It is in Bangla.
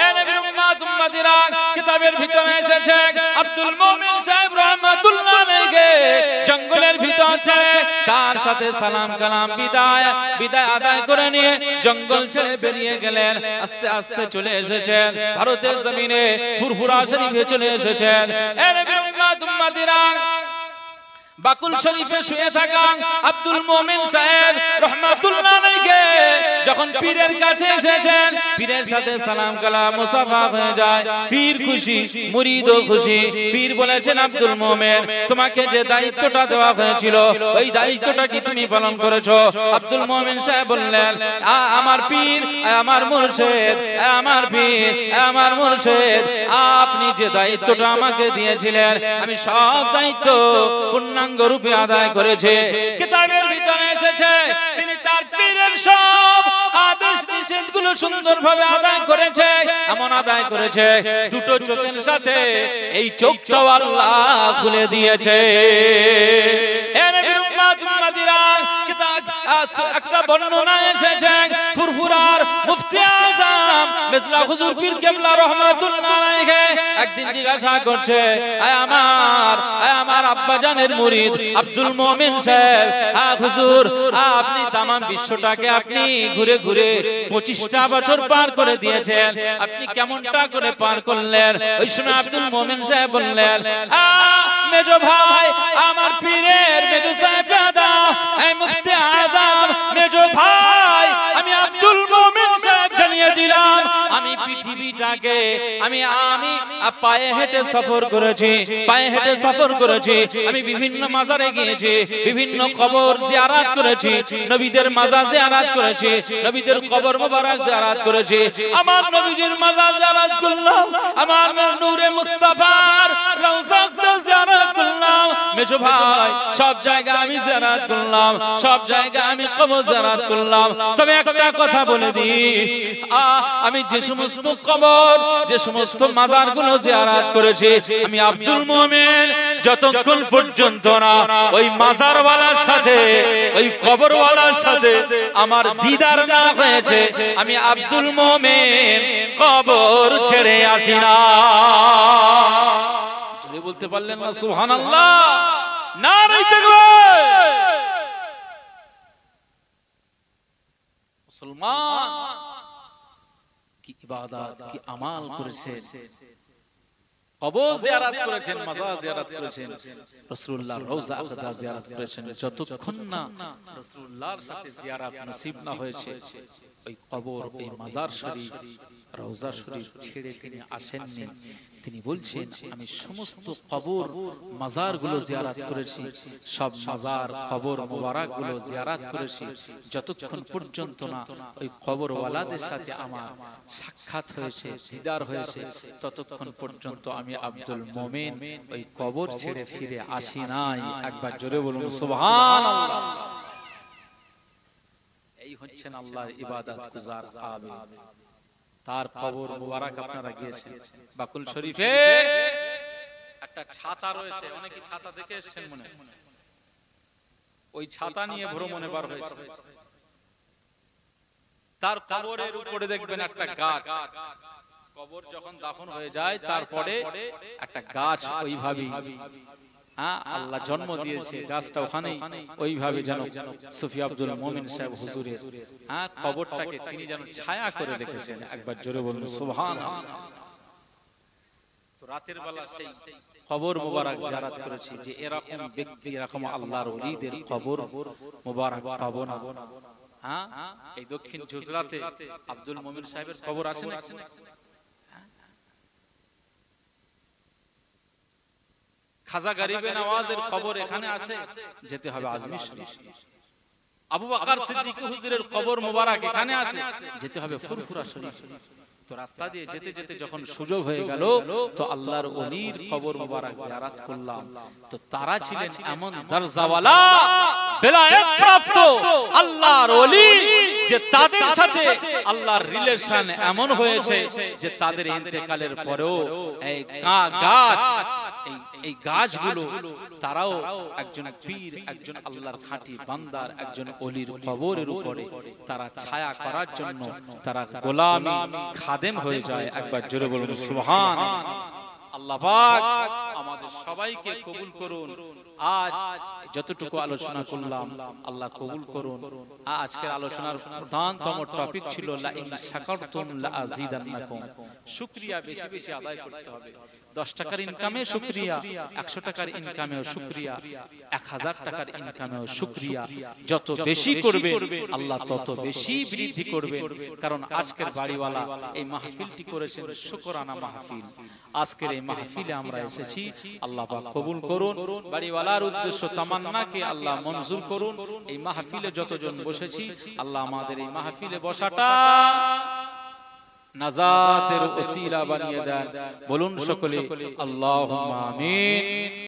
এ নবীর উম্মত উম্মতিরা কিতাবের ভিতরে এসেছে আব্দুল মুমিন সাহেব রাহমাতুল্লাহ আলাইহি জঙ্গলের ভিতর ছেড়ে কার সাথে সালাম কালাম বিদায় আদায় করে নিয়ে জঙ্গল ছেড়ে বেরিয়ে গেলেন। আস্তে আস্তে চলে এসেছেন ভারতের জমিনে ফুরফুরা শরীফে চলে এসেছেন। এ নবীর উম্মত উম্মতিরা বাকুল শরীফে শুয়ে থাকা আব্দুল মুমিন সাহেব রাহমাতুল্লাহ আলাইহি যখন পীরের কাছে এসেছেন পীরের সাথে সালাম কালাম মুসাফা হয়ে যায়। পীর খুশি মুরিদও খুশি। পীর বলেছেন আব্দুল মুমিন তোমাকে যে দায়িত্বটা দেওয়া হয়েছিল ওই দায়িত্বটা কি তুমি পালন করেছো? আব্দুল মুমিন সাহেব বললেন আমার পীর আমার মুর্শিদ আমার পীর আমার মুর্শিদ আপনি যে দায়িত্বটা আমাকে দিয়েছিলেন আমি সব দায়িত্ব পূর্ণাঙ্গ রূপে আদায় করেছে। কিতাবের ভিতরে এসেছে তিনি তার পীরের সব আদেশ নিষেধগুলো সুন্দরভাবে আদায় করেছে। এমন আদায় করেছে দুটো চোখের সাথে এই চোখটাও আল্লাহ খুলে দিয়েছে। এ নবীর উম্মত উম্মতিরা একটা বর্ণনা এসেছে ফুরফুরার মুফতি আযম মিসলা হুজুর পীর কেবলা রাহমাতুল্লাহ আলাইহি একদিন জিজ্ঞাসা করছে আমার আব্বা জানের মুরিদ আব্দুল মুমিন সাহেব হুজুর আপনি तमाम বিশ্বটাকে আপনি ঘুরে ঘুরে 25টা বছর পার করে দিয়েছেন আপনি কেমনটা করে পার করলেন? ওই সময় আব্দুল মুমিন সাহেব বললেন মেজো ভাই আমার পীরের মেজো সাহেবজাদা এই মুফতি আযম মেজো ভাই আমি আব্দুল মুমিন সাহেব জানিয়ে দিলাম আমি পৃথিবীটাকে আমি পায়ে হেঁটে সফর করেছি আমি বিভিন্ন মাজারে গিয়েছি বিভিন্ন কবর জিয়ারত করেছি নবীদের মাজার জিয়ারত করেছি নবীদের কবর মোবারক জিয়ারত করেছি আমার নবীজির মাজার জিয়ারত করলাম আমার নূরে মুস্তাফার রওজা জিয়ারত করলাম মেজো ভাই সব জায়গা আমি জিয়ারত করলাম সব জায়গা আমি কবর জিয়ারত করলাম তবে একটা কথা বলে দিই আমি যে সমস্ত কবর যে সমস্ত মাজারগুলো জিয়ারত করেছি আমি আব্দুল মুমিন যতক্ষণ পর্যন্ত না ওই মাজারওয়ালার সাথে ওই কবরওয়ালার সাথে আমার দিদার না হয়েছে আমি আব্দুল মুমিন কবর ছেড়ে আসি না। জোরে বলতে পারলেন না সুবহানাল্লাহ? নারে তাকবীর। মুসলমান কি ইবাদত কি আমাল করেছে কবর জিয়ারত করেছেন মাজার জিয়ারত করেছেন রাসূলুল্লাহর রওজা আকদা জিয়ারত করেছেন যতক্ষণ না রাসূলুল্লাহর সাথে জিয়ারত নসিব না হয়েছে ওই কবর ওই মাজার শরীফ রওজা শরীফ ছেড়ে তিনি আসেননি। তিনি বলছেন আমি সমস্ত কবর মাজারগুলো জিয়ারত করেছি সব মাজার কবর মোবারকগুলো জিয়ারত করেছি যতক্ষণ পর্যন্ত না ওই কবরওয়ালাদের সাথে আমার সাক্ষাৎ হয়েছে দিদার হয়েছে ততক্ষণ পর্যন্ত আমি আব্দুল মুমিন ওই কবর ছেড়ে ফিরে আসি নাই। একবার জোরে বলুন সুবহানাল্লাহ। এই হচ্ছেন আল্লাহর ইবাদত গুজার আবেদ। তার কবর মোবারক আপনারা গিয়েছেন বাকুল শরীফে একটা ছাতা রয়েছে অনেকে ছাতা দেখে এসেছেন মনে ওই ছাতা নিয়ে ভ্রমণে বার হয়েছে তার কবরের উপরে দেখবেন একটা গাছ কবর যখন দাফন হয়ে যায় তারপরে একটা গাছ ওইভাবে আল্লাহ জন্ম দিয়েছে গাছটা ওখানেই ওইভাবে যেন সুফি আব্দুল মুমিন সাহেব হুজুরের কবরটাকে তিনি যেন ছায়া করে রেখেছেন। একবার জোরে বলুন সুবহানাল্লাহ। তো রাতের বেলা সেই কবর মোবারক জিয়ারত করেছি যে এরকম ব্যক্তি এরকম আল্লাহর ওলিদের কবর মোবারক পাবো না। এই দক্ষিণ গুজরাটে আব্দুল মুমিন সাহেবের কবর আছে না? খাজা গরিবে নওয়াজের কবর এখানে আছে যেতে হবে আজমির শরীফ। আবু বকর সিদ্দিক হুজুরের কবর মোবারক এখানে আছে যেতে হবে ফুরফুরা শরীফ। তো রাস্তা দিয়ে যেতে যেতে যখন সুযোগ হয়ে গেল তো আল্লাহর ওলির কবর মোবারক জিয়ারত করলাম। তো তারা ছিলেন এমন দরজাওয়ালা বেলায়েত প্রাপ্ত আল্লাহর ওলি যে তাদের সাথে আল্লাহর রিলেশন এমন হয়েছে যে তাদের ইন্তেকালের পরেও এই গাছ এই গাছগুলো তারাও একজন পীর, একজন আল্লাহর খাঁটি বান্দার, একজন ওলির কবরের উপরে তারা ছায়া করার জন্য তারা গোলামি খাদেম হয়ে যায়। একবার জোরে বলুন সুবহানাল্লাহ। আল্লাহ পাক আমাদের সবাইকে কবুল করুন। আজ যতটুকু আলোচনা করলাম আল্লাহ কবুল করুন। আজকের আলোচনার প্রধানতম টপিক ছিল লা ইন শাকারতুম লা আযীদান্নাকুম। শুকরিয়া বেশি বেশি আদায় করতে হবে। 10 টাকার ইনকামে শুকরিয়া, 100 টাকার ইনকামেও শুকরিয়া, 1000 টাকার ইনকামেও শুকরিয়া। যত বেশি করবে আল্লাহ তত বেশি বৃদ্ধি করবে। কারণ আজকের বাড়িওয়ালা এই মাহফিলটি করেছেন শুকরানা মাহফিল। আজকের এই মাহফিলে আমরা এসেছি, আল্লাহ পাক কবুল করুন। বাড়িওয়ালার উদ্দেশ্য তামান্নাকে আল্লাহ মঞ্জুর করুন। এই মাহফিলে যতজন বসেছি আল্লাহ আমাদের এই মাহফিলে বসাটা নাজাতের ওসিলা বানিয়ে দেন। বলুন সকলে আল্লাহুম্মা আমিন।